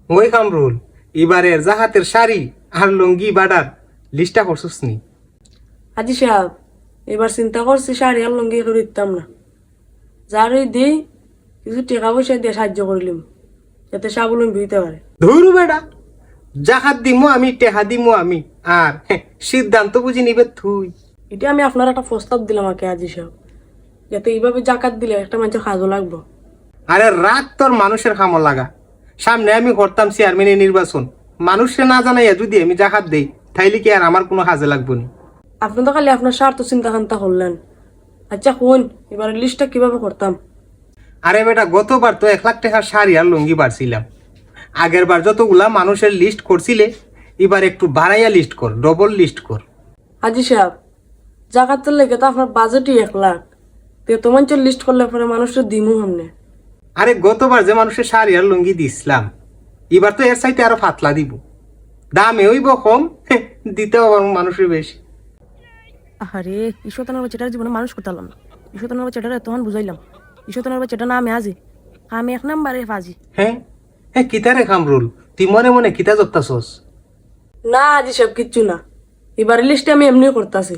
ওই কামরুল, এবারের জাহাতের শাড়ি আর লুঙ্গি বাডার লিস্টটা করছিস নি? আজি সাহেব, এবার চিন্তা করছি শাড়ি আর লুঙ্গি করে দিতাম না, যারই দিই কিছু টাকা পয়সা দিয়ে সাহায্য করিলাম যাতে স্বাবলম্বী হইতে পারে। ধুরু বেড়া, জাহাত দিমু আমি, টেহা দিমু আমি, আর সিদ্ধান্ত বুঝি নিবে তুই। এটা আমি আপনার একটা প্রস্তাব দিলাম আগে আজি সাহেব, যাতে এইভাবে জাকাত দিলে একটা মানুষের কাজও লাগবো। আরে রাত তোর মানুষের খামো লাগা, সামনে আমি করতাম চেয়ারম্যানের নির্বাচন, মানুষে না জানাইয়া যদি আমি জাহাত দেই তাইলে কি আর আমার কোনো কাজে লাগবো নি? আপনি তো খালি আপনার স্বার্থ চিন্তা খান্তা করলেন। আচ্ছা কোন এবার লিস্টটা কিভাবে করতাম? আরে বেটা, গতবার তো 1 লাখ টাকার শাড়ি আর লুঙ্গি বাড়ছিলাম, আগের বার যতগুলা মানুষের লিস্ট করছিলে এবার একটু বাড়াইয়া লিস্ট কর, ডবল লিস্ট কর। আজি সাহেব, জাকাতের লেগে তো আপনার বাজেটই 1 লাখ, তো মানুষের লিস্ট করলে পরে মানুষের দিমু সামনে। আরে গতবার যে মানুষের শাড়ি আর লুঙ্গি দিছিলাম, এবার তো এর চাইতে আরো পাতলা দিব, দামে হইব কম, দিতে হবে মানুষের বেশি। আরে ঈশ্বতানোর বাচ্চাটার জীবনে মানুষ করতাম না, ঈশ্বতানোর বাচ্চাটারে তখন বুঝাইলাম, ঈশ্বতানোর বাচ্চাটা না আমি আজি, আমি 1 নম্বরে ফাজি। হ্যাঁ হ্যাঁ, কিতা রে কামরুল, তুই মনে মনে কিতা জপতাছস? না আজি সাহেব, কিচ্ছু না, এবার লিস্টে আমি এমনিও করতেছি।